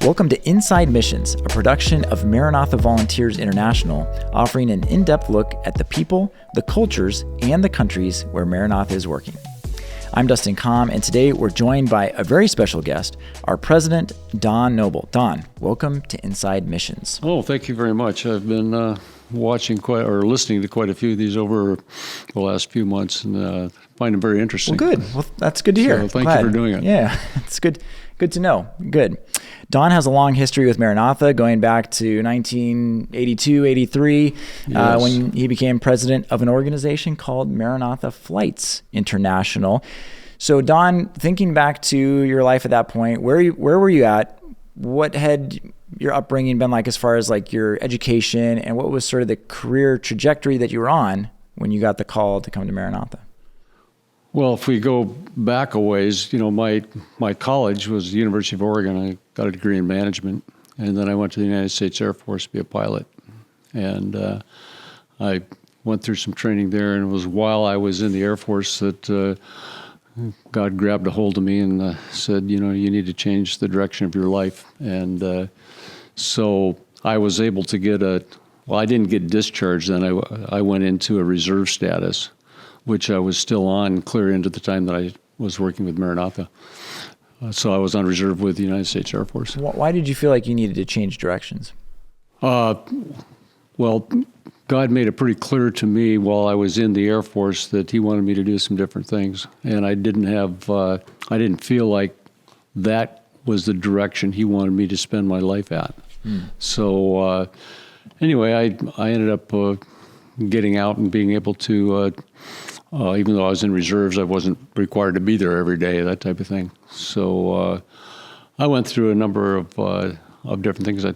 Welcome to Inside Missions, a production of Maranatha Volunteers International, offering an in-depth look at the people, the cultures, and the countries where Maranatha is working. I'm Dustin Comm, and today we're joined by a very special guest, our president, Don Noble. Don, welcome to Inside Missions. Oh, thank you very much. I've been listening to quite a few of these over the last few months, and find them very interesting. Well, good. Well, that's good to hear. So thank you for doing it. Yeah, it's good. Good to know. Good. Don has a long history with Maranatha, going back to 1982, 83, Yes. when he became president of an organization called Maranatha Flights International. So, Don, thinking back to your life at that point, where were you at? What had your upbringing been like as far as like your education, and what was sort of the career trajectory that you were on when you got the call to come to Maranatha? Well, if we go back a ways, my college was the University of Oregon. I got a degree in management, and then I went to the United States Air Force to be a pilot. And I went through some training there, and it was while I was in the Air Force that God grabbed a hold of me and said, you need to change the direction of your life. And so I was able to I didn't get discharged then. I went into a reserve status, which I was still on clear into the time that I was working with Maranatha. So I was on reserve with the United States Air Force. Why did you feel like you needed to change directions? Well, God made it pretty clear to me while I was in the Air Force that He wanted me to do some different things, and I didn't feel like that was the direction He wanted me to spend my life at. So anyway, I ended up getting out and being able to, even though I was in reserves, I wasn't required to be there every day, that type of thing. So I went through a number of different things. I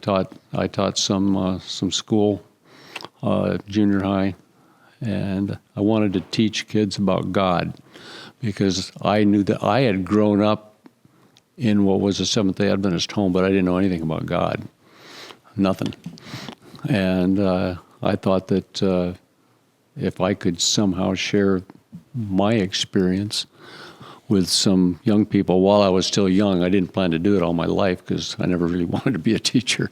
taught some school, junior high, and I wanted to teach kids about God because I knew that I had grown up in what was a Seventh-day Adventist home, but I didn't know anything about God, nothing. And I thought that if I could somehow share my experience with some young people while I was still young, I didn't plan to do it all my life because I never really wanted to be a teacher.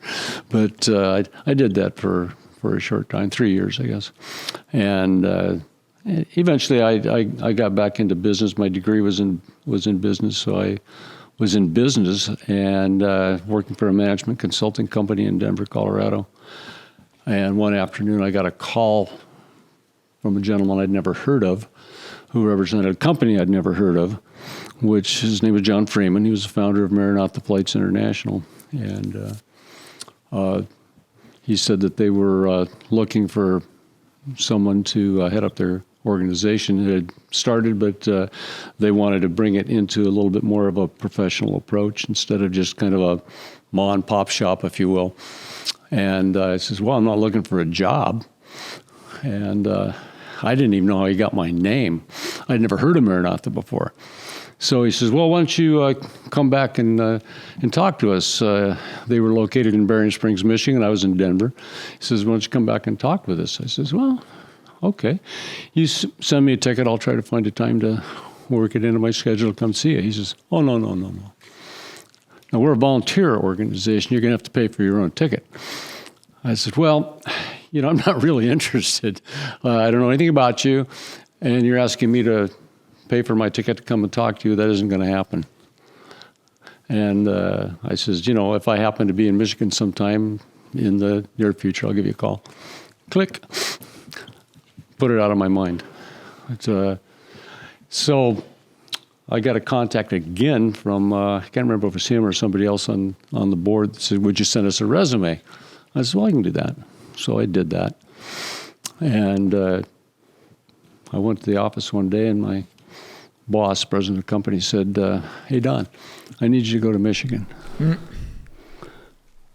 But I did that for a short time, 3 years, I guess. And eventually I got back into business. My degree was in business, so I was in business and working for a management consulting company in Denver, Colorado. And one afternoon, I got a call from a gentleman I'd never heard of, who represented a company I'd never heard of, which his name was John Freeman. He was the founder of Maranatha Flights International. And he said that they were looking for someone to head up their organization. It had started, but they wanted to bring it into a little bit more of a professional approach instead of just kind of a ma and pop shop, if you will. And I says, well, I'm not looking for a job. And I didn't even know how he got my name. I'd never heard of Maranatha before. So he says, well, why don't you come back and talk to us? They were located in Berrien Springs, Michigan. I was in Denver. He says, why don't you come back and talk with us? I says, well, okay. You send me a ticket. I'll try to find a time to work it into my schedule to come see you. He says, oh, no. Now, we're a volunteer organization. You're going to have to pay for your own ticket. I said, well, I'm not really interested. I don't know anything about you, and you're asking me to pay for my ticket to come and talk to you. That isn't going to happen. And I says, if I happen to be in Michigan sometime in the near future, I'll give you a call. Click. Put it out of my mind. So I got a contact again from, I can't remember if it was him or somebody else on the board that said, would you send us a resume? I said, well, I can do that. So I did that. And I went to the office one day, and my boss, president of the company, said, hey, Don, I need you to go to Michigan.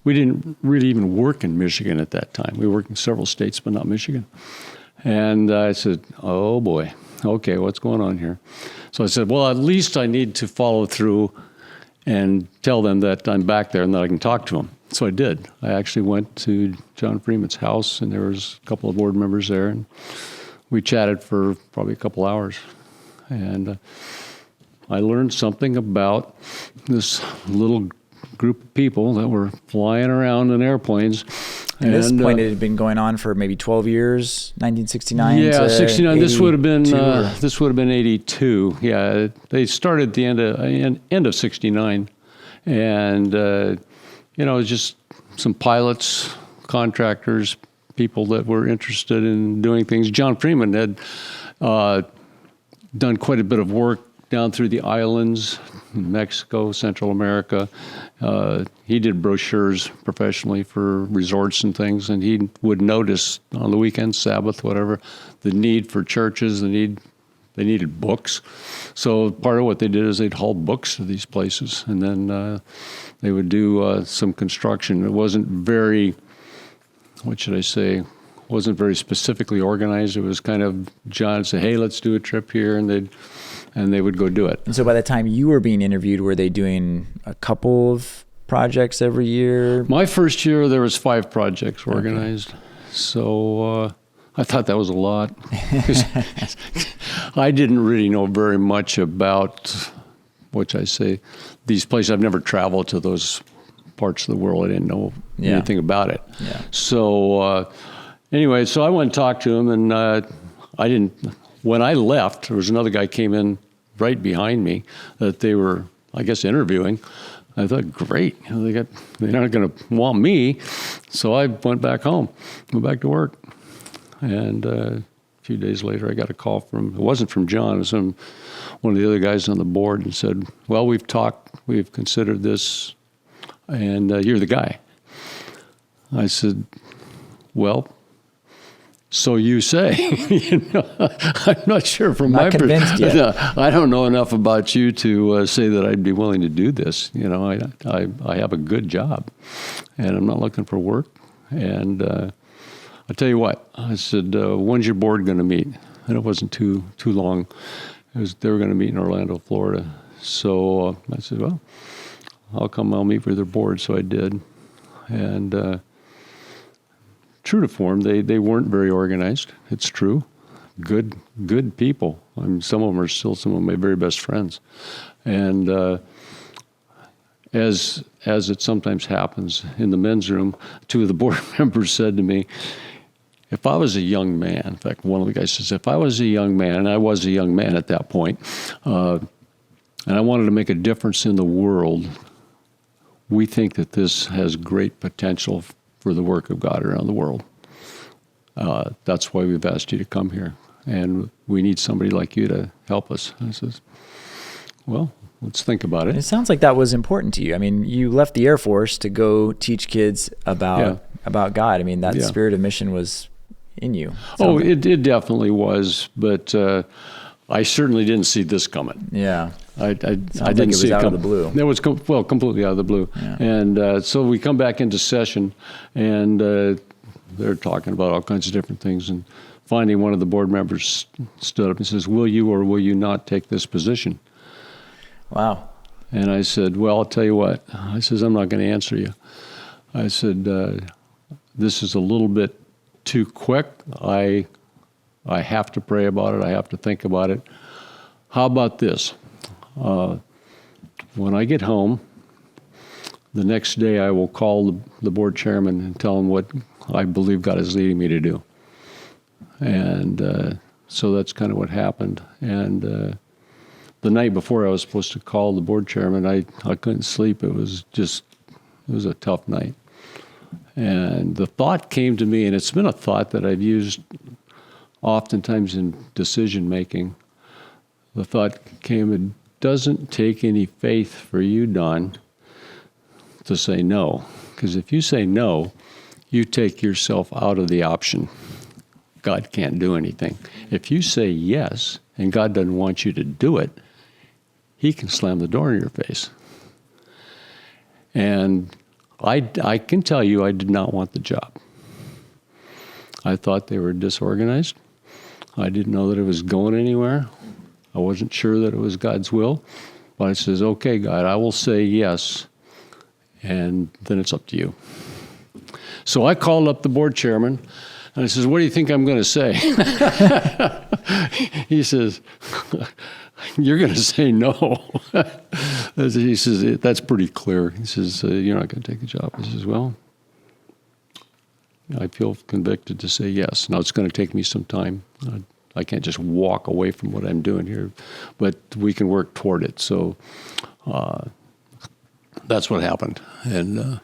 We didn't really even work in Michigan at that time. We worked in several states, but not Michigan. And I said, oh, boy. Okay, what's going on here? So I said, well, at least I need to follow through and tell them that I'm back there and that I can talk to them. So I did. I actually went to John Freeman's house, and there was a couple of board members there, and we chatted for probably a couple hours. And I learned something about this little group of people that were flying around in airplanes. At this point, it had been going on for maybe 12 years, 1969. Yeah, 69. This would have been 82. Yeah, they started at the end of 69, and it was just some pilots, contractors, people that were interested in doing things. John Freeman had done quite a bit of work down through the islands, Mexico, Central America. He did brochures professionally for resorts and things, and he would notice on the weekends, Sabbath, whatever, the need for churches, they needed books. So part of what they did is they'd haul books to these places, and then they would do some construction. It wasn't very, wasn't very specifically organized. It was kind of John would say, hey, let's do a trip here, and they would go do it. And so by the time you were being interviewed, were they doing a couple of projects every year? My first year, there was 5 projects organized. Okay. So I thought that was a lot. I didn't really know very much about, these places. I've never traveled to those parts of the world. I didn't know anything about it. Yeah. So anyway, so I went and talked to him, and when I left, there was another guy came in right behind me that they were, I guess, interviewing. I thought, great, they're not going to want me. So I went back home, went back to work. And a few days later, I got a call it wasn't from John, it was from one of the other guys on the board, and said, well, we've talked, we've considered this, and you're the guy. I said, well, so you say. I'm not sure from my perspective. I don't know enough about you to say that I'd be willing to do this. I have a good job, and I'm not looking for work. And I'll tell you what. I said, when's your board going to meet? And it wasn't too long. They were going to meet in Orlando, Florida. So I said, well, I'll meet with their board. So I did, and. True to form, they weren't very organized. It's true. Good people. I mean, some of them are still some of my very best friends. And as it sometimes happens in the men's room, 2 of the board members said to me, if I was a young man, in fact, one of the guys says, if I was a young man, and I was a young man at that point, and I wanted to make a difference in the world, we think that this has great potential for the work of God around the world. That's why we've asked you to come here, and we need somebody like you to help us. I says, well, let's think about it. It sounds like that was important to you. I mean, you left the Air Force to go teach kids about God. I mean, that spirit of mission was in you. Oh, it definitely was, but I certainly didn't see this coming. Yeah. I didn't see it out of the blue. It was completely out of the blue. Yeah. And so we come back into session, and they're talking about all kinds of different things. And finally, one of the board members stood up and says, will you or will you not take this position? Wow. And I said, well, I'll tell you what. I says, I'm not going to answer you. I said, this is a little bit too quick. I have to pray about it. I have to think about it. How about this? When I get home, the next day I will call the board chairman and tell him what I believe God is leading me to do. And so that's kind of what happened. And the night before I was supposed to call the board chairman, I couldn't sleep. It was a tough night. And the thought came to me, and it's been a thought that I've used oftentimes in decision making. The thought came, it doesn't take any faith for you, Don, to say no. Because if you say no, you take yourself out of the option. God can't do anything. If you say yes, and God doesn't want you to do it, He can slam the door in your face. And I can tell you I did not want the job. I thought they were disorganized. I didn't know that it was going anywhere. I wasn't sure that it was God's will. But I says, okay, God, I will say yes, and then it's up to you. So I called up the board chairman, and I says, what do you think I'm going to say? He says, you're going to say no. He says, that's pretty clear. He says, you're not going to take the job. I says, well, I feel convicted to say yes. Now, it's going to take me some time. I can't just walk away from what I'm doing here, but we can work toward it. So that's what happened. And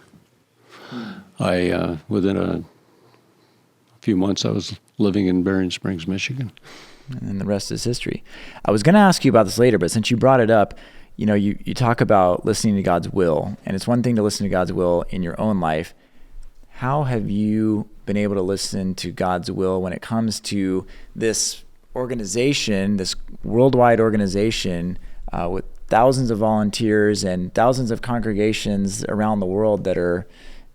within a few months, I was living in Berrien Springs, Michigan. And then the rest is history. I was going to ask you about this later, but since you brought it up, you talk about listening to God's will, and it's one thing to listen to God's will in your own life. How have you been able to listen to God's will when it comes to this organization, this worldwide organization with thousands of volunteers and thousands of congregations around the world that are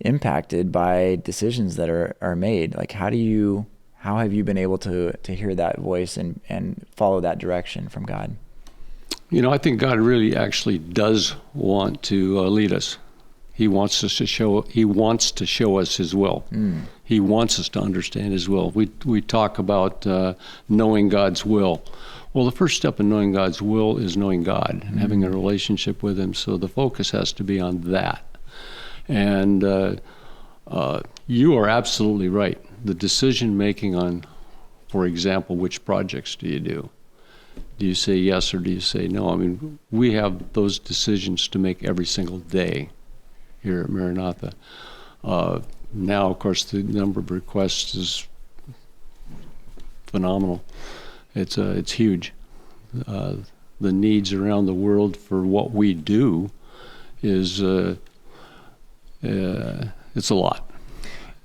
impacted by decisions that are made? Like, how have you been able to hear that voice and follow that direction from God? I think God really actually does want to lead us. He wants to show us His will. He wants us to understand His will. We talk about knowing God's will. Well, the first step in knowing God's will is knowing God and having a relationship with Him. So the focus has to be on that. And you are absolutely right. The decision making on, for example, which projects do you do? Do you say yes or do you say no? I mean, we have those decisions to make every single day here at Maranatha. Now, of course, the number of requests is phenomenal. It's huge. The needs around the world for what we do is it's a lot.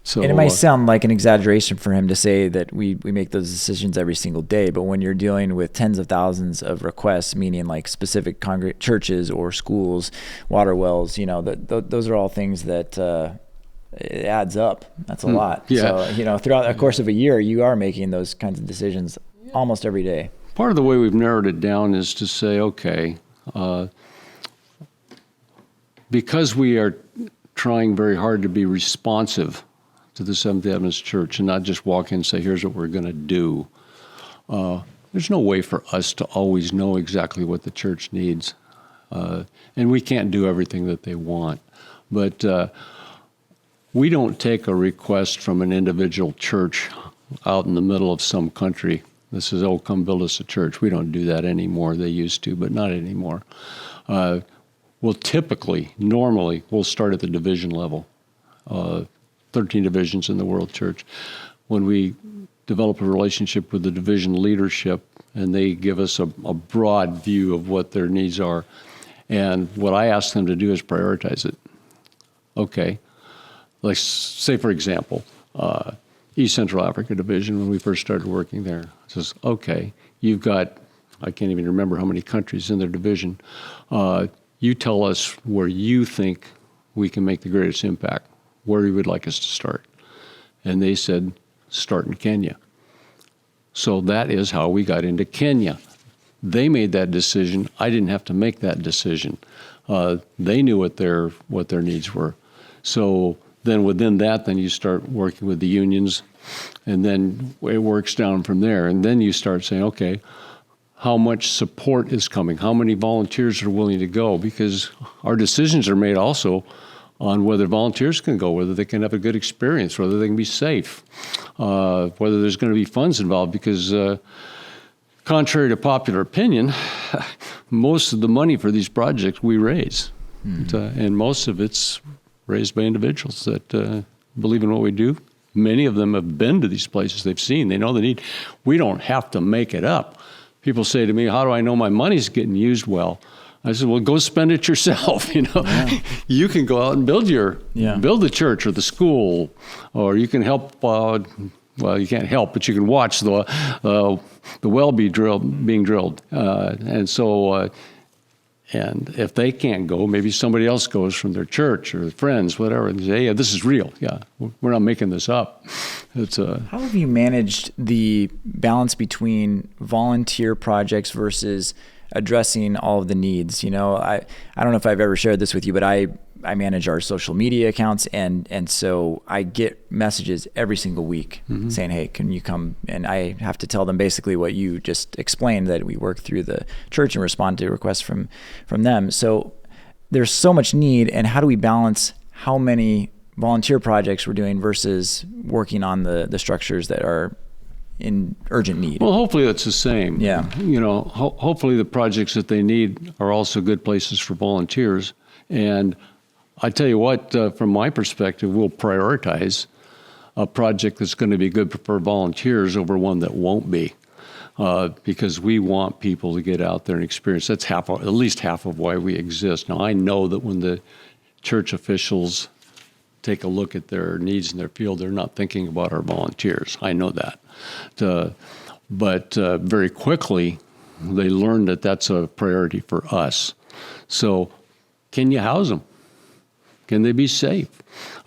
So, and it might sound like an exaggeration for him to say that we make those decisions every single day, but when you're dealing with tens of thousands of requests, meaning like specific churches or schools, water wells, those are all things that it adds up. That's a lot. Yeah. So, throughout the course of a year, you are making those kinds of decisions almost every day. Part of the way we've narrowed it down is to say, okay, because we are trying very hard to be responsive to the Seventh-day Adventist Church and not just walk in and say, here's what we're going to do. There's no way for us to always know exactly what the church needs. And we can't do everything that they want. But we don't take a request from an individual church out in the middle of some country. This is, come build us a church. We don't do that anymore. They used to, but not anymore. We'll normally, we'll start at the division level. 13 divisions in the World Church. When we develop a relationship with the division leadership, and they give us a broad view of what their needs are, and what I ask them to do is prioritize it. Okay, like say for example, East Central Africa Division, when we first started working there, it says, okay, you've got, I can't even remember how many countries in their division. You tell us where you think we can make the greatest impact, where you would like us to start. And they said, start in Kenya. So that is how we got into Kenya. They made that decision. I didn't have to make that decision. They knew what their needs were. So then within that, then you start working with the unions, and then it works down from there. And then you start saying, okay, how much support is coming? How many volunteers are willing to go? Because our decisions are made also on whether volunteers can go, whether they can have a good experience, whether they can be safe, whether there's going to be funds involved. Because contrary to popular opinion, most of the money for these projects we raise. And most of it's raised by individuals that believe in what we do. Many of them have been to these places. They've seen. They know the need. We don't have to make it up. People say to me, how do I know my money's getting used well? I said, well, go spend it yourself. Yeah. You can go out and build the church or the school, or you can help. Well, you can't help, but you can watch the well being drilled. And so, and if they can't go, maybe somebody else goes from their church or their friends, whatever, and they say, yeah, this is real. Yeah, we're not making this up. How have you managed the balance between volunteer projects versus addressing all of the needs? I don't know if I've ever shared this with you, but I manage our social media accounts, and so I get messages every single week saying, hey, can you come? And I have to tell them basically what you just explained, that we work through the church and respond to requests from them. So there's so much need, and how do we balance how many volunteer projects we're doing versus working on the structures that are in urgent need? Well, hopefully it's the same. Yeah. Hopefully the projects that they need are also good places for volunteers. And I tell you what, from my perspective, we'll prioritize a project that's going to be good for volunteers over one that won't be, because we want people to get out there and experience. That's at least half of why we exist. Now, I know that when the church officials take a look at their needs in their field, they're not thinking about our volunteers. I know that. But very quickly, they learn that that's a priority for us. So can you house them? Can they be safe?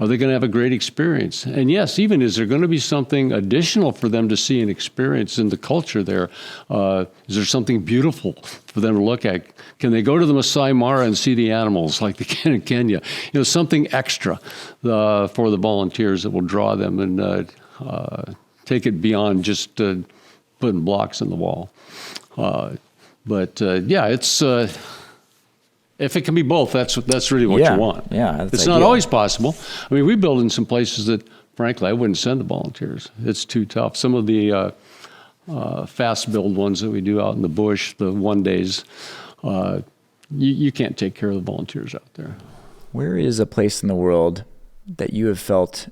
Are they going to have a great experience? And yes, even is there going to be something additional for them to see and experience in the culture there? Is there something beautiful for them to look at? Can they go to the Masai Mara and see the animals like they can in Kenya? Something extra for the volunteers that will draw them and take it beyond just putting blocks in the wall. It's... if it can be both, that's really what you want. Yeah, it's ideal. Not always possible. I mean, we build in some places that, frankly, I wouldn't send the volunteers. It's too tough. Some of the fast build ones that we do out in the bush, the one days, you can't take care of the volunteers out there. Where is a place in the world that you have felt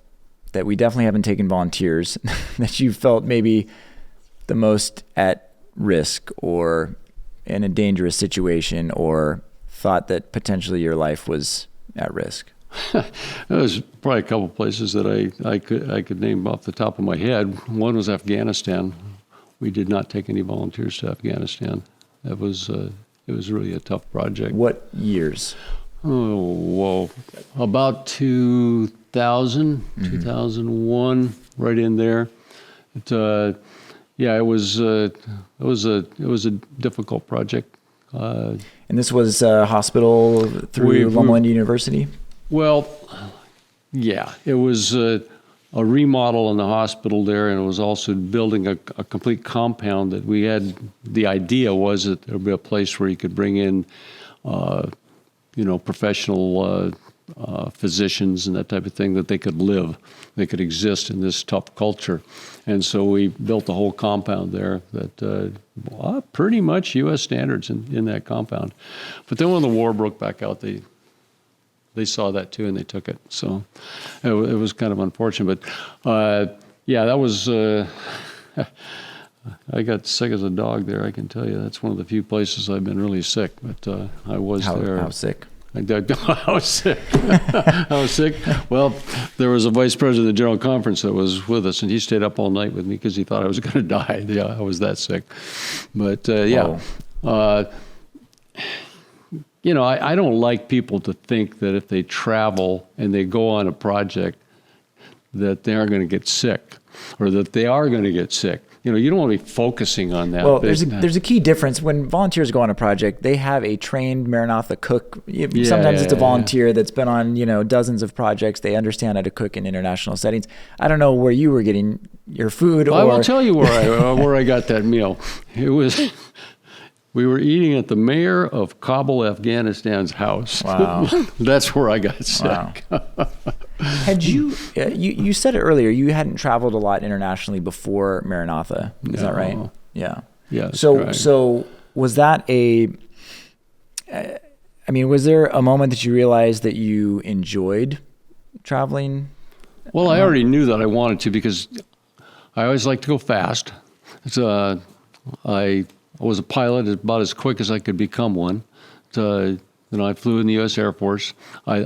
that we definitely haven't taken volunteers, that you felt maybe the most at risk or in a dangerous situation, or thought that potentially your life was at risk? There's probably a couple places that I could name off the top of my head. One was Afghanistan. We did not take any volunteers to Afghanistan. It was really a tough project. What years? Oh, well, about 2000, 2001, right in there. It was a difficult project. And this was a hospital through Loma Linda University? Well, yeah. It was a remodel in the hospital there, and it was also building a complete compound that we had. The idea was that there would be a place where you could bring in, professional physicians and that type of thing, that they could live, they could exist in this tough culture. And so we built the whole compound there that pretty much U.S. standards in that compound. But then when the war broke back out, they saw that too and they took it. So it was kind of unfortunate. But that was, I got sick as a dog there, I can tell you. That's one of the few places I've been really sick, but I was there. How sick? I was sick. I was sick. Well, there was a vice president of the General Conference that was with us, and he stayed up all night with me because he thought I was going to die. Yeah, I was that sick. But I don't like people to think that if they travel and they go on a project that they aren't going to get sick, or that they are going to get sick. You don't want to be focusing on that. Well, there's a key difference. When volunteers go on a project, they have a trained Maranatha cook. Sometimes it's a volunteer that's been on, dozens of projects. They understand how to cook in international settings. I don't know where you were getting your food. I will tell you where I got that meal. It was... We were eating at the mayor of Kabul, Afghanistan's house. Wow. That's where I got sick. Wow. Had you said it earlier, you hadn't traveled a lot internationally before Maranatha. Is that right? Yeah. Yeah. So was that was there a moment that you realized that you enjoyed traveling? Well, I already knew that I wanted to, because I always like to go fast. I was a pilot about as quick as I could become one. I flew in the U.S. Air Force. I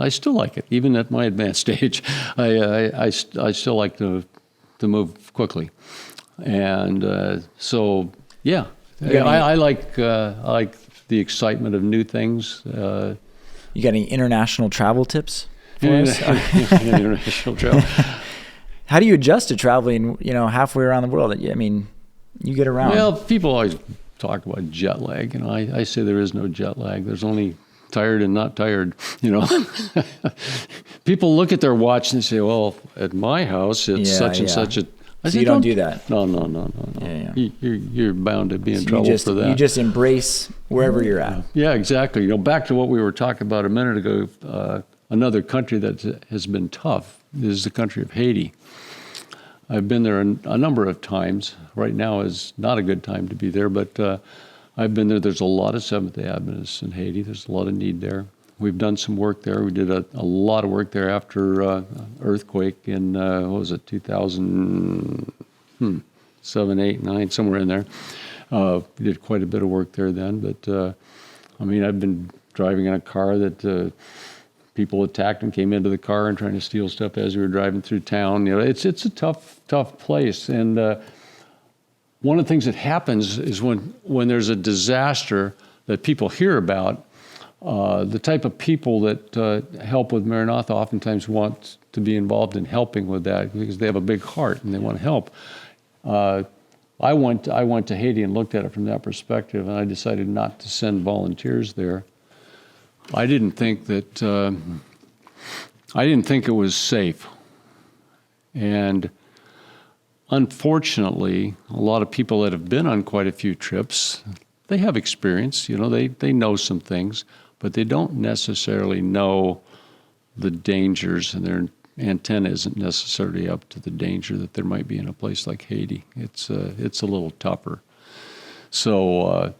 still like it, even at my advanced age. I still like to move quickly, and I like the excitement of new things. You got any international travel tips for us? International travel. How do you adjust to traveling? Halfway around the world. I mean, you get around. Well, people always talk about jet lag. I say there is no jet lag. There's only tired and not tired. People look at their watch and say, "Well, at my house, it's such and such So you don't do that? No. Yeah. You're bound to be in trouble for that. You just embrace wherever you're at. Yeah, exactly. Back to what we were talking about a minute ago, another country that has been tough is the country of Haiti. I've been there a number of times. Right now is not a good time to be there, but I've been there. There's a lot of Seventh-day Adventists in Haiti. There's a lot of need there. We've done some work there. We did a lot of work there after earthquake in, 2007, 8, 9, somewhere in there. We did quite a bit of work there then. But, I've been driving in a car that people attacked and came into the car and trying to steal stuff as we were driving through town. It's a tough place. And one of the things that happens is when there's a disaster that people hear about, the type of people that help with Maranatha oftentimes want to be involved in helping with that because they have a big heart and they want to help. I went to Haiti and looked at it from that perspective, and I decided not to send volunteers there. I didn't think it was safe, and unfortunately, a lot of people that have been on quite a few trips, they have experience. They know some things, but they don't necessarily know the dangers, and their antenna isn't necessarily up to the danger that there might be in a place like Haiti. It's a little tougher. So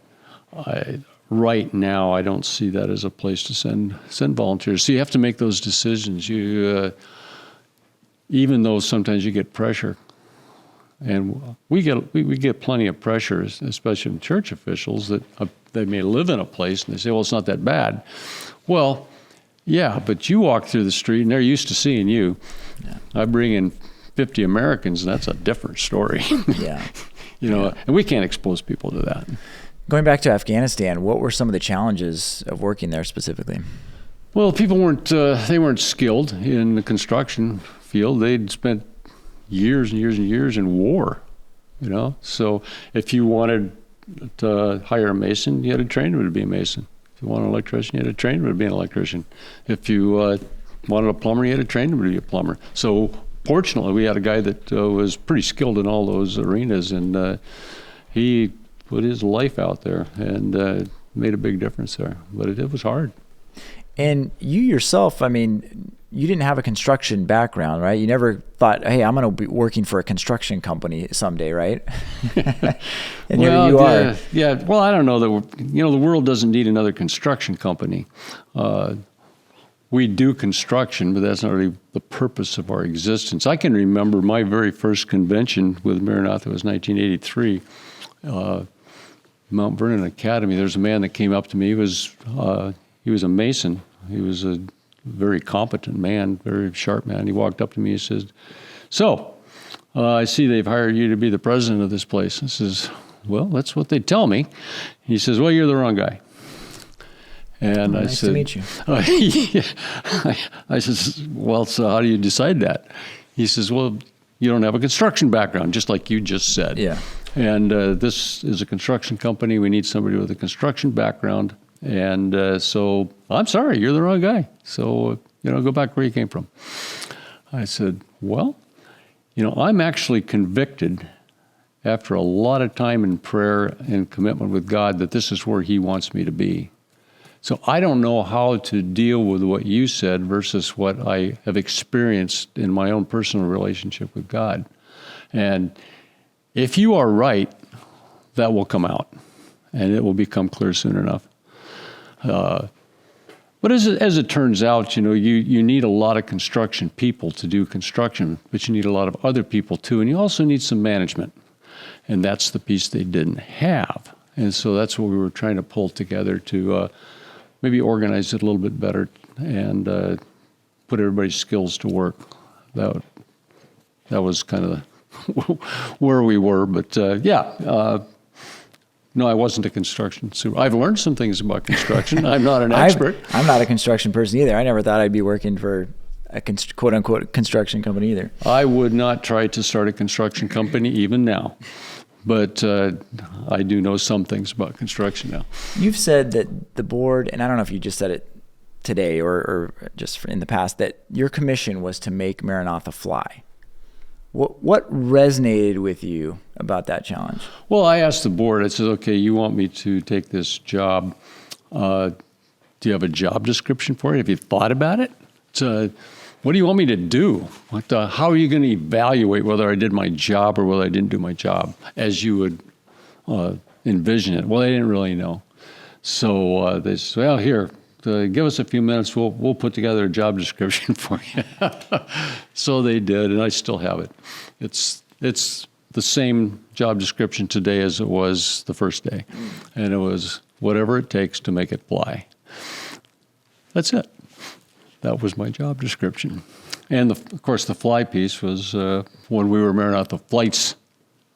right now, I don't see that as a place to send volunteers. So you have to make those decisions. Even though sometimes you get pressure, and we get plenty of pressure, especially from church officials that they may live in a place and they say, well, it's not that bad. Well, yeah, but you walk through the street and they're used to seeing you. Yeah. I bring in 50 Americans, and that's a different story. Yeah. And we can't expose people to that. Going back to Afghanistan, what were some of the challenges of working there specifically? Well, people weren't skilled in the construction field. They'd spent years and years and years in war, So if you wanted to hire a mason, you had to train him to be a mason. If you wanted an electrician, you had to train him to be an electrician. If you wanted a plumber, you had to train him to be a plumber. So fortunately, we had a guy that was pretty skilled in all those arenas, and he put his life out there and made a big difference there. But it was hard. And you yourself, you didn't have a construction background, right? You never thought, hey, I'm going to be working for a construction company someday, right? And here you are. Yeah. Well, I don't know that, the world doesn't need another construction company. We do construction, but that's not really the purpose of our existence. I can remember my very first convention with Maranatha was 1983. Mount Vernon Academy. There's a man that came up to me. He was a mason. He was a very competent man, very sharp man. He walked up to me and said, so, I see they've hired you to be the president of this place. I says, well, that's what they tell me. He says, well, you're the wrong guy. And I said, nice to meet you. I says, well, so how do you decide that? He says, well, you don't have a construction background, just like you just said. Yeah. And this is a construction company. We need somebody with a construction background. And so, I'm sorry, you're the wrong guy. So, go back where you came from. I said, well, I'm actually convicted after a lot of time in prayer and commitment with God that this is where He wants me to be. So I don't know how to deal with what you said versus what I have experienced in my own personal relationship with God. And if you are right, that will come out, and it will become clear soon enough. But as it turns out, you need a lot of construction people to do construction, but you need a lot of other people too, and you also need some management. And that's the piece they didn't have. And so that's what we were trying to pull together to maybe organize it a little bit better and put everybody's skills to work. That was kind of where we were. But no, I wasn't a construction super. I've learned some things about construction. I'm not an expert. I'm not a construction person either. I never thought I'd be working for a quote-unquote construction company either. I would not try to start a construction company even now. But I do know some things about construction now. You've said that the board, and I don't know if you just said it today or just in the past, that your commission was to make Maranatha fly. What resonated with you about that challenge? Well, I asked the board, I said, okay, you want me to take this job. Do you have a job description for it? Have you thought about it? What do you want me to do? How are you going to evaluate whether I did my job or whether I didn't do my job as you would envision it? Well, they didn't really know. So they said, well, here, give us a few minutes. We'll put together a job description for you. So they did, and I still have it. It's the same job description today as it was the first day. And it was whatever it takes to make it fly. That's it. That was my job description. And of course, the fly piece was when we were Maranatha Flights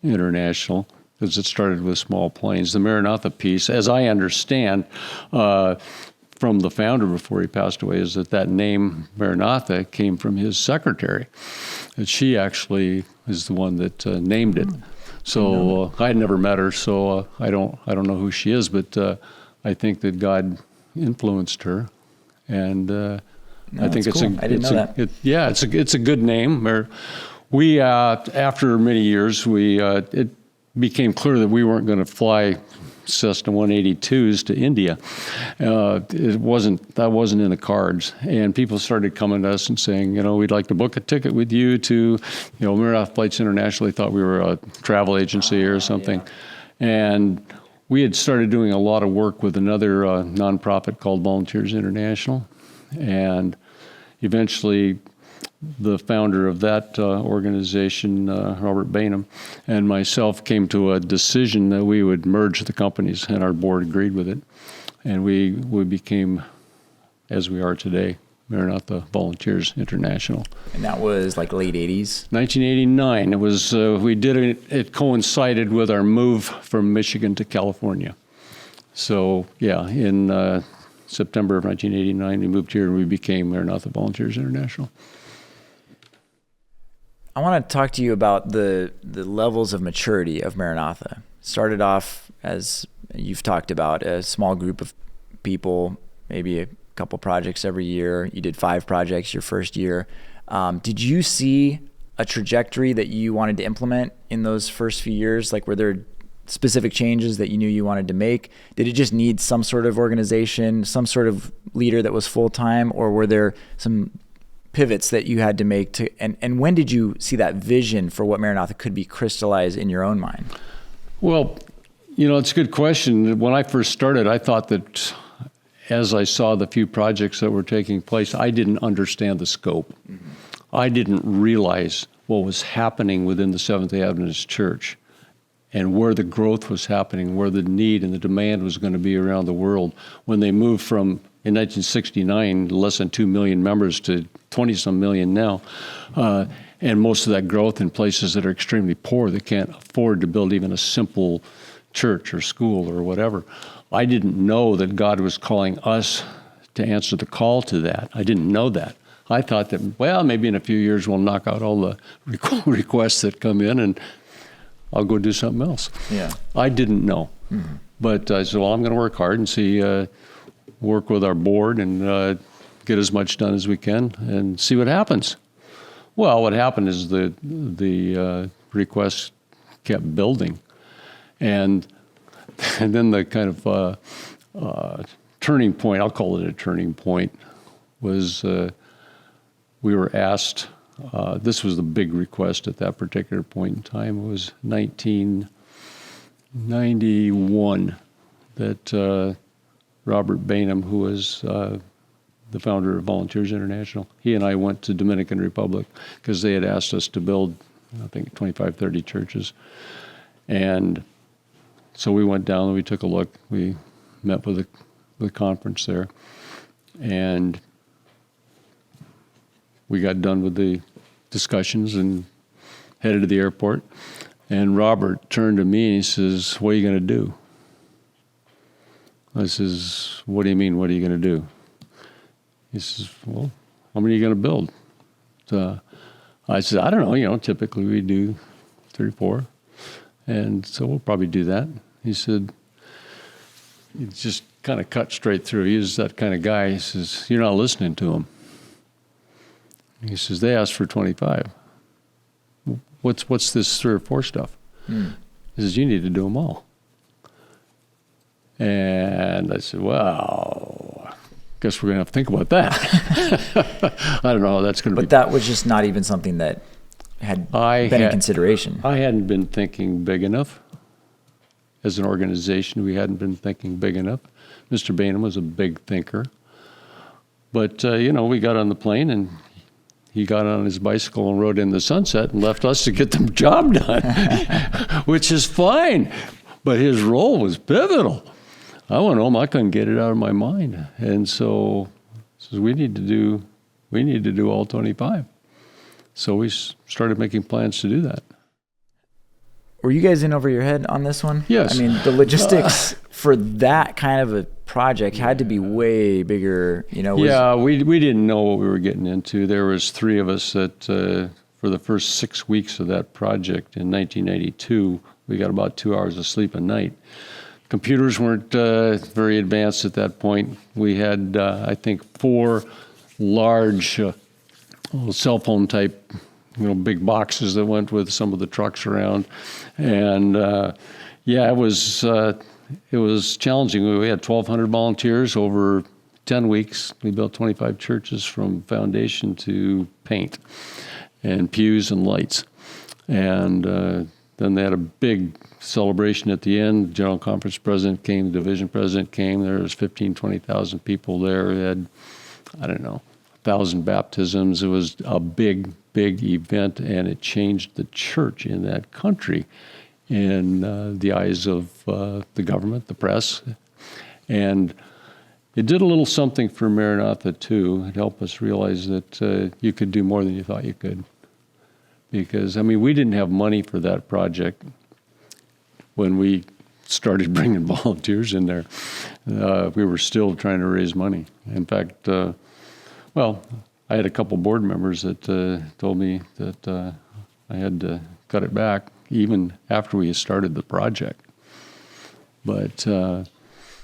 International, because it started with small planes. The Maranatha piece, as I understand from the founder before he passed away, is that name Maranatha came from his secretary. And she actually is the one that named it. So I had never met her, so I don't know who she is, but I think that God influenced her, and I think it's cool. I didn't know that. It's a good name. We after many years, it became clear that we weren't going to fly Cessna 182s to India. That wasn't in the cards, and people started coming to us and saying, we'd like to book a ticket with you to, Maranatha Flights International. They thought we were a travel agency or something, and we had started doing a lot of work with another nonprofit called Volunteers International, and eventually the founder of that organization, Robert Bainham, and myself came to a decision that we would merge the companies, and our board agreed with it. And we became, as we are today, Maranatha Volunteers International. And that was like late 80s? 1989. It was, we did it coincided with our move from Michigan to California. So, yeah, in September of 1989, we moved here and we became Maranatha Volunteers International. I want to talk to you about the levels of maturity of Maranatha. Started off, as you've talked about, a small group of people, maybe a couple projects every year. You did 5 projects your first year. Did you see a trajectory that you wanted to implement in those first few years? Like, were there specific changes that you knew you wanted to make? Did it just need some sort of organization, some sort of leader that was full-time, or were there some pivots that you had to make to, and when did you see that vision for what Maranatha could be crystallized in your own mind? Well, it's a good question. When I first started, I thought that as I saw the few projects that were taking place, I didn't understand the scope. Mm-hmm. I didn't realize what was happening within the Seventh-day Adventist Church and where the growth was happening, where the need and the demand was going to be around the world. When they moved from, in 1969, less than 2 million members to 20-some million now, and most of that growth in places that are extremely poor, that can't afford to build even a simple church or school or whatever. I didn't know that God was calling us to answer the call to that. I didn't know that. I thought that, well, maybe in a few years we'll knock out all the requests that come in and I'll go do something else. Yeah. I didn't know. Mm-hmm. But I said, well, I'm going to work hard and work with our board and get as much done as we can and see what happens. Well, what happened is the requests kept building. And then the kind of turning point, I'll call it a turning point, was we were asked, this was the big request at that particular point in time. It was 1991 that Robert Bainham, who was the founder of Volunteers International, he and I went to Dominican Republic because they had asked us to build, I think, 25, 30 churches. And so we went down and we took a look. We met with the conference there. And we got done with the discussions and headed to the airport. And Robert turned to me and he says, what are you going to do? I says, what do you mean, what are you going to do? He says, well, how many are you going to build? I said, I don't know, typically we do 3 or 4. And so we'll probably do that. He said, he just kind of cut straight through. He was that kind of guy. He says, you're not listening to him. He says, they asked for 25. what's this 3 or 4 stuff? He says, you need to do them all. And I said, well, guess we're going to have to think about that. I don't know how that's going to be. But that was just not even something that had been in consideration. I hadn't been thinking big enough. As an organization, we hadn't been thinking big enough. Mr. Bainham was a big thinker. But, we got on the plane and he got on his bicycle and rode in the sunset and left us to get the job done, which is fine. But his role was pivotal. I went home, I couldn't get it out of my mind. And so we need to do all 25. So we started making plans to do that. Were you guys in over your head on this one? Yes. I mean, the logistics for that kind of a project had to be way bigger, we didn't know what we were getting into. There was 3 of us that for the first 6 weeks of that project in 1992, we got about 2 hours of sleep a night. Computers weren't very advanced at that point. We had, I think, 4 large cell phone type, big boxes that went with some of the trucks around. And it was challenging. We had 1,200 volunteers over 10 weeks. We built 25 churches from foundation to paint and pews and lights. And then they had a big celebration at the end. General Conference president came, the division president came. There was 15,000, 20,000 people there. We had, 1,000 baptisms. It was a big, big event, and it changed the church in that country in the eyes of the government, the press. And it did a little something for Maranatha, too. It helped us realize that you could do more than you thought you could. Because, we didn't have money for that project when we started bringing volunteers in there. We were still trying to raise money. In fact, I had a couple board members that told me that I had to cut it back even after we started the project. But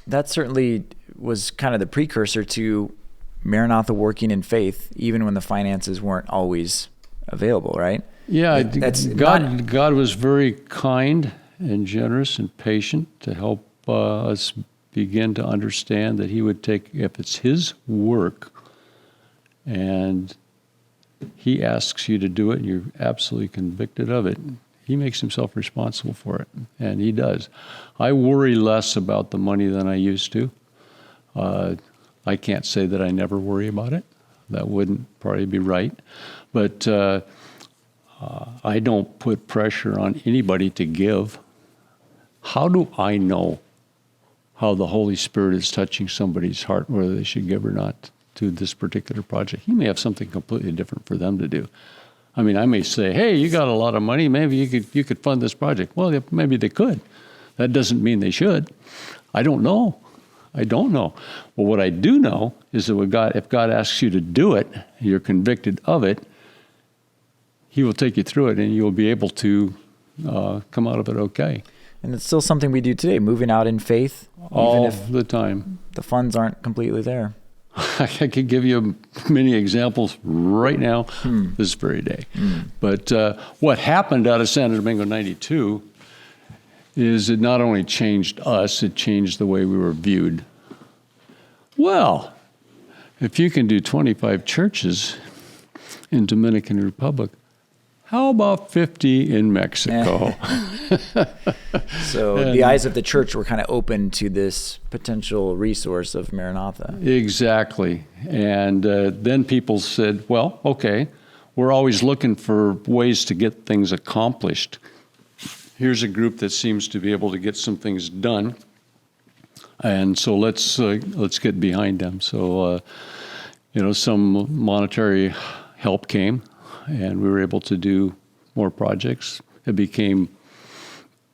that certainly was kind of the precursor to Maranatha working in faith, even when the finances weren't always available, right? Yeah, God was very kind and generous and patient to help us begin to understand that he would take, if it's his work, and he asks you to do it, and you're absolutely convicted of it, he makes himself responsible for it, and he does. I worry less about the money than I used to. I can't say that I never worry about it. That wouldn't probably be right. But I don't put pressure on anybody to give. How do I know how the Holy Spirit is touching somebody's heart, whether they should give or not, to this particular project? He may have something completely different for them to do. I may say, hey, you got a lot of money, maybe you could fund this project. Well, maybe they could. That doesn't mean they should. I don't know. Well, what I do know is that if God asks you to do it, you're convicted of it, he will take you through it, and you'll be able to come out of it okay. And it's still something we do today, moving out in faith. All the time. The funds aren't completely there. I could give you many examples right now, this very day. But what happened out of Santo Domingo 92 is it not only changed us, it changed the way we were viewed. Well, if you can do 25 churches in Dominican Republic, how about 50 in Mexico? So the eyes of the church were kind of open to this potential resource of Maranatha. Exactly. And then people said, well, okay, we're always looking for ways to get things accomplished. Here's a group that seems to be able to get some things done. And so let's get behind them. So, some monetary help came, and we were able to do more projects. It became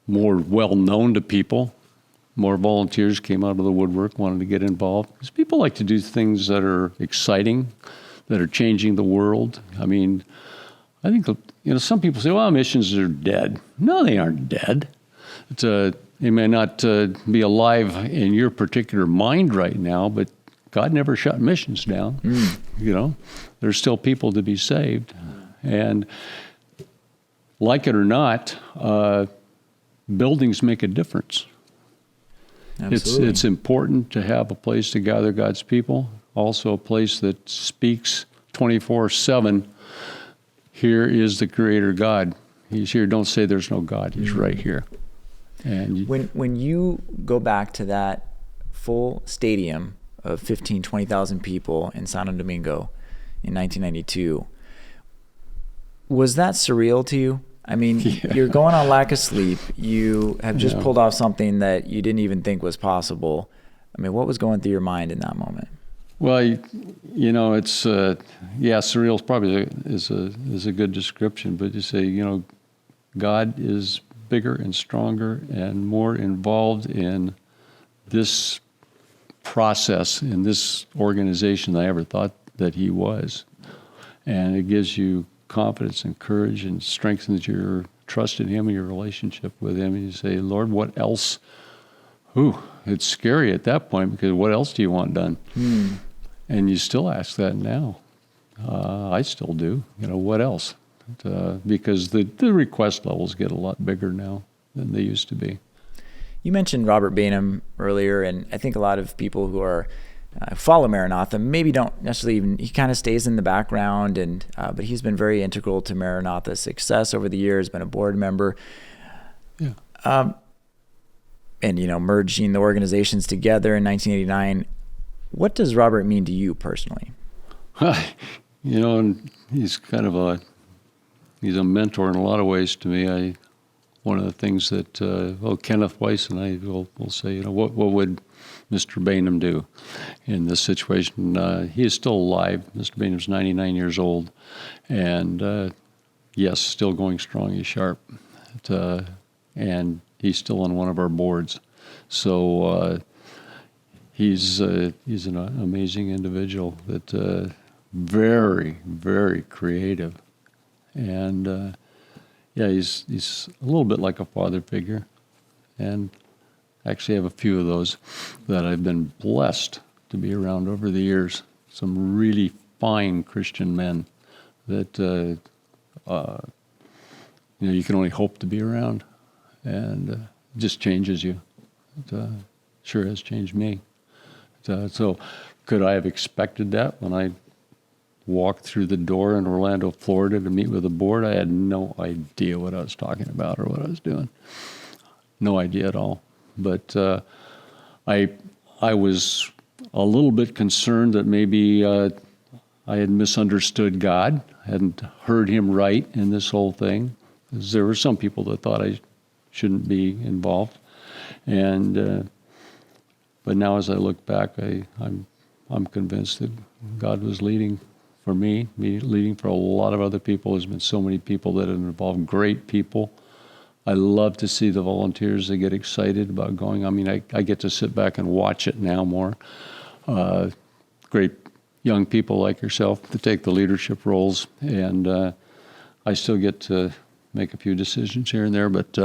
more well-known to people. More volunteers came out of the woodwork, wanted to get involved. Because people like to do things that are exciting, that are changing the world. I think, some people say, well, missions are dead. No, they aren't dead. They may not be alive in your particular mind right now, but God never shut missions down. There's still people to be saved. And like it or not, buildings make a difference. Absolutely. It's important to have a place to gather God's people, also a place that speaks 24/7. Here is the Creator God. He's here. Don't say there's no God. He's right here. And when you go back to that full stadium of 15, 20,000 people in Santo Domingo in 1992, was that surreal to you? I mean, you're going on lack of sleep. You have just pulled off something that you didn't even think was possible. I mean, what was going through your mind in that moment? Well, it's surreal is probably is a good description. But you say, God is bigger and stronger and more involved in this process, in this organization than I ever thought that He was, and it gives you confidence and courage and strengthens your trust in Him and your relationship with Him. And you say, Lord, what else? It's scary at that point, because what else do you want done? And you still ask that now. I still do. What else? Because the request levels get a lot bigger now than they used to be. You mentioned Robert Bainham earlier, and I think a lot of people who are follow Maranatha maybe don't necessarily even, he kind of stays in the background, and but he's been very integral to Maranatha's success over the years, been a board member. Yeah. And, merging the organizations together in 1989. What does Robert mean to you personally? And he's he's a mentor in a lot of ways to me. One of the things that, Kenneth Weiss and I will say, what would Mr. Bainham do in this situation? He is still alive. Mr. Bainham's 99 years old, and yes, still going strong. He's sharp, and he's still on one of our boards. So he's an amazing individual that very, very creative, and he's a little bit like a father figure, and actually have a few of those that I've been blessed to be around over the years. Some really fine Christian men that you can only hope to be around, and it just changes you. It sure has changed me. So could I have expected that when I walked through the door in Orlando, Florida to meet with the board? I had no idea what I was talking about or what I was doing. No idea at all. But I was a little bit concerned that maybe I had misunderstood God, hadn't heard Him right in this whole thing. Because there were some people that thought I shouldn't be involved. And but now as I look back, I'm convinced that God was leading for me, leading for a lot of other people. There's been so many people that have involved, great people. I love to see the volunteers that get excited about going. I mean, I get to sit back and watch it now more. Great young people like yourself to take the leadership roles, and I still get to make a few decisions here and there, but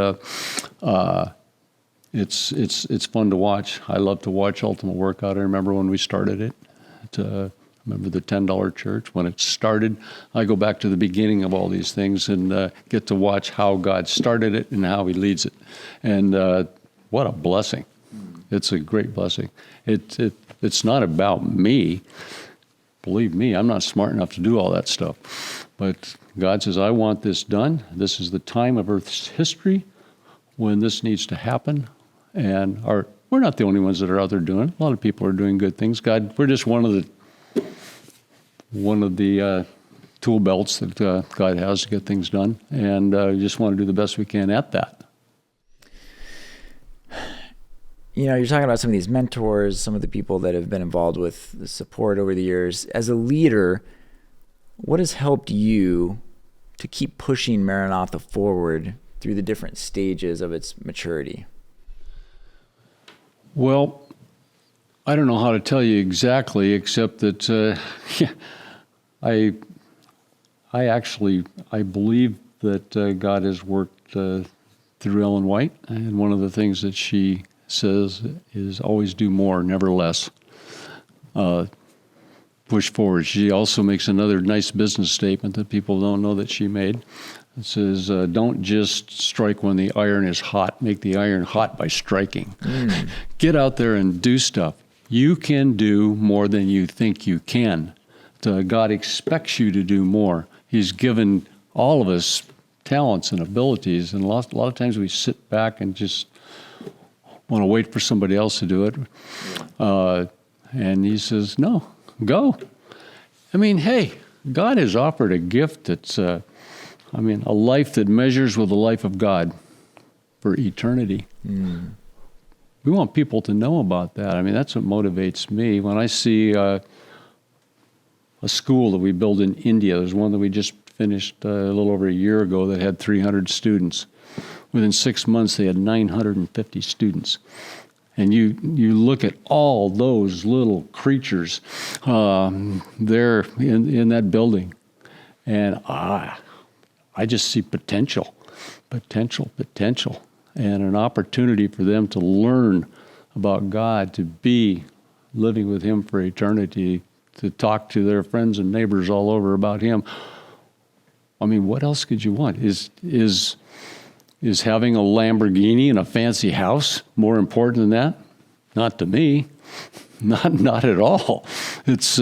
it's fun to watch. I love to watch Ultimate Workout. I remember when we started it. Remember the $10 church when it started? I go back to the beginning of all these things and get to watch how God started it and how He leads it. And what a blessing. It's a great blessing. It's not about me. Believe me, I'm not smart enough to do all that stuff. But God says, I want this done. This is the time of Earth's history when this needs to happen. And we're not the only ones that are out there doing it. A lot of people are doing good things. God, we're just one of the tool belts that God has to get things done, and we just want to do the best we can at that. You're talking about some of these mentors, some of the people that have been involved with the support over the years. As a leader, what has helped you to keep pushing Maranatha forward through the different stages of its maturity? Well, I don't know how to tell you exactly, except that I believe that God has worked through Ellen White, and one of the things that she says is always do more, never less. push forward. She also makes another nice business statement that people don't know that she made. It says, don't just strike when the iron is hot. Make the iron hot by striking. Get out there and do stuff. You can do more than you think you can. God expects you to do more. He's given all of us talents and abilities, and a lot of times we sit back and just want to wait for somebody else to do it. And he says, no, go. I mean, hey, God has offered a gift that's, a life that measures with the life of God for eternity. We want people to know about that. I mean, that's what motivates me. When I see a school that we built in India, there's one that we just finished a little over a year ago that had 300 students. Within 6 months, they had 950 students. And you look at all those little creatures there in that building, and I just see potential, and an opportunity for them to learn about God, to be living with Him for eternity, to talk to their friends and neighbors all over about Him. I mean, what else could you want? Is having a Lamborghini and a fancy house more important than that? Not to me. Not at all. It's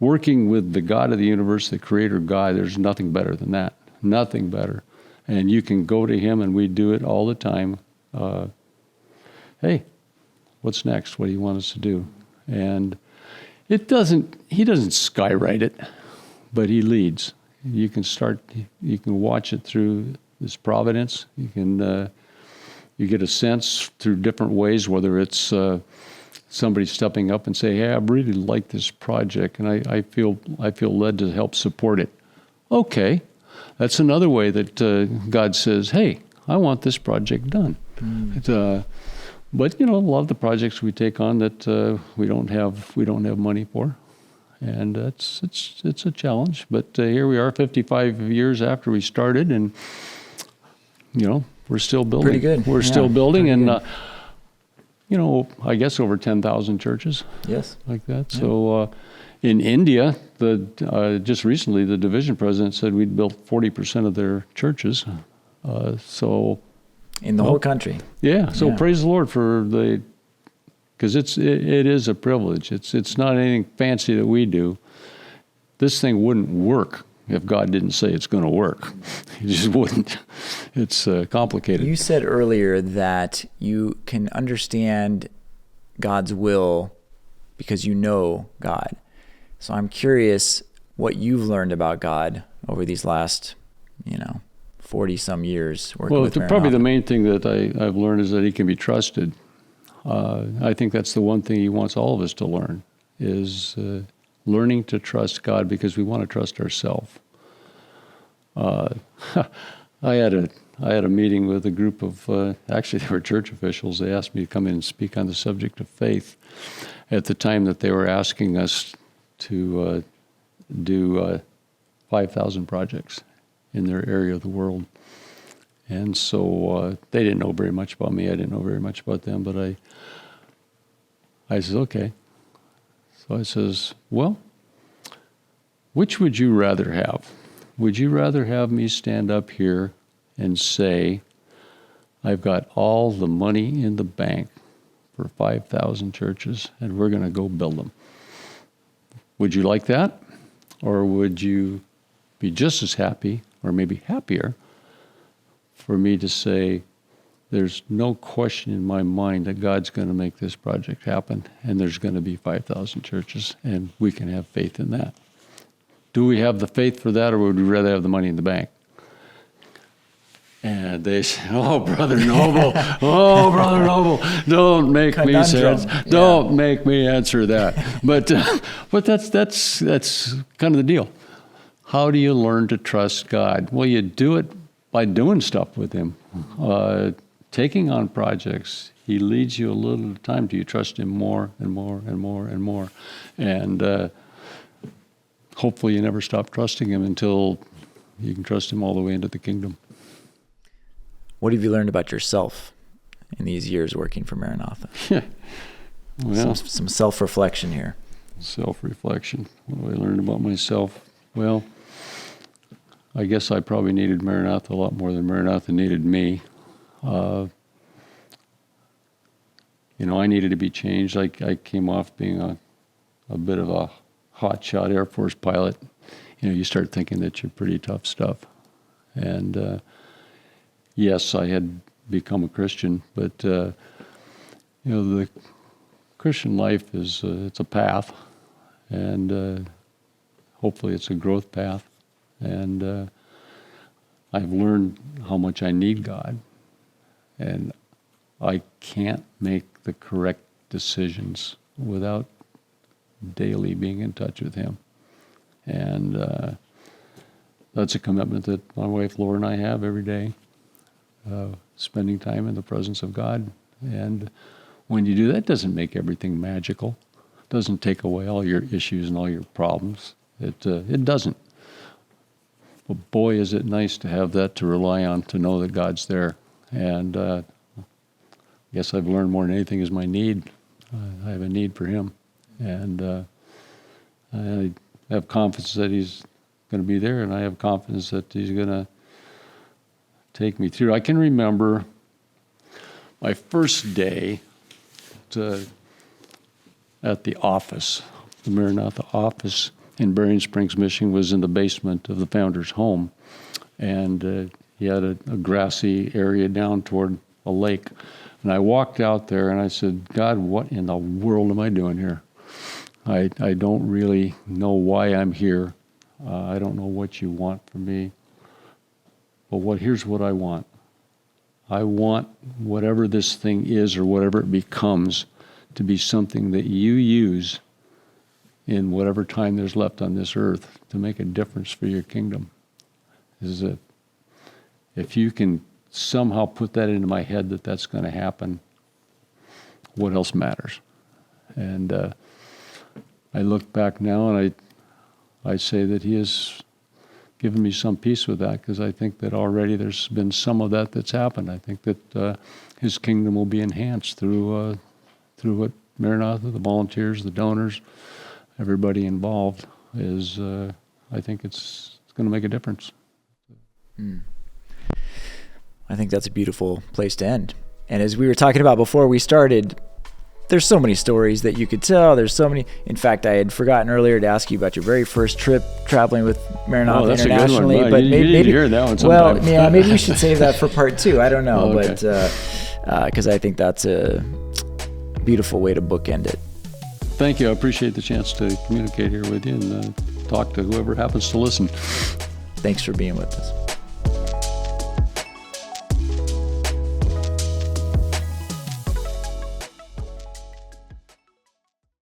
working with the God of the universe, the Creator God. There's nothing better than that. Nothing better. And you can go to Him, and we do it all the time. Hey, what's next? What do you want us to do? And He doesn't skywrite it, but He leads. You can watch it through His providence. You get a sense through different ways, whether it's somebody stepping up and say, hey, I really like this project, and I feel led to help support it. Okay. That's another way that God says, hey, I want this project done. But, a lot of the projects we take on that we don't have money for. And it's a challenge. But here we are 55 years after we started, and, we're still building. Pretty good. We're still building, and, I guess over 10,000 churches. Yes. Like that. Yeah. So in India, just recently, the division president said we'd built 40% of their churches. In the whole country. Yeah. So praise the Lord for because it is a privilege. It's not anything fancy that we do. This thing wouldn't work if God didn't say it's going to work. It just wouldn't. It's complicated. You said earlier that you can understand God's will because you know God. So I'm curious what you've learned about God over these last, 40-some years working with Maranatha. Probably the main thing that I've learned is that He can be trusted. I think that's the one thing He wants all of us to learn, is learning to trust God, because we want to trust ourselves. I had a meeting with a group of, actually they were church officials. They asked me to come in and speak on the subject of faith at the time that they were asking us to do 5,000 projects in their area of the world. And so they didn't know very much about me. I didn't know very much about them, but I said, okay. So I says, well, which would you rather have? Would you rather have me stand up here and say, I've got all the money in the bank for 5,000 churches, and we're going to go build them? Would you like that? Or would you be just as happy, or maybe happier, for me to say, there's no question in my mind that God's going to make this project happen, and there's going to be 5,000 churches, and we can have faith in that? Do we have the faith for that, or would we rather have the money in the bank? And they said, oh, Brother Noble, don't make me answer that. But that's kind of the deal. How do you learn to trust God? Well, you do it by doing stuff with Him, taking on projects. He leads you a little at a time. Do you trust Him more and more and more and more? And hopefully you never stop trusting Him until you can trust Him all the way into the kingdom. What have you learned about yourself in these years working for Maranatha? Well, some self-reflection here. Self-reflection. What do I learn about myself? Well, I guess I probably needed Maranatha a lot more than Maranatha needed me. I needed to be changed. I came off being a bit of a hotshot Air Force pilot. You start thinking that you're pretty tough stuff. And yes, I had become a Christian, but the Christian life is it's a path, and hopefully it's a growth path. And I've learned how much I need God, and I can't make the correct decisions without daily being in touch with Him. And that's a commitment that my wife Laura and I have every day, spending time in the presence of God. And when you do that, it doesn't make everything magical. It doesn't take away all your issues and all your problems. It doesn't. But boy, is it nice to have that to rely on, to know that God's there. And I guess I've learned more than anything is my need. I have a need for Him. And I have confidence that He's going to be there, and I have confidence that He's going to take me through. I can remember my first day at the office. The Maranatha office in Berrien Springs, Michigan, was in the basement of the founder's home. And he had a grassy area down toward a lake. And I walked out there and I said, God, what in the world am I doing here? I don't really know why I'm here. I don't know what you want from me. But here's what I want. I want whatever this thing is or whatever it becomes to be something that you use in whatever time there's left on this earth to make a difference for your kingdom. Is that if you can somehow put that into my head that that's going to happen, what else matters? And I look back now and I say that He has given me some peace with that, because I think that already there's been some of that that's happened. I think that His kingdom will be enhanced through what Maranatha, the volunteers, the donors, everybody involved is. I think it's going to make a difference. I think that's a beautiful place to end. And as we were talking about before we started, there's so many stories that you could tell. There's so many. In fact, I had forgotten earlier to ask you about your very first trip traveling with Maranatha internationally. But maybe you didn't hear that one sometime. Well, yeah, maybe we should save that for part 2. I don't know, okay. But because I think that's a beautiful way to bookend it. Thank you. I appreciate the chance to communicate here with you and talk to whoever happens to listen. Thanks for being with us.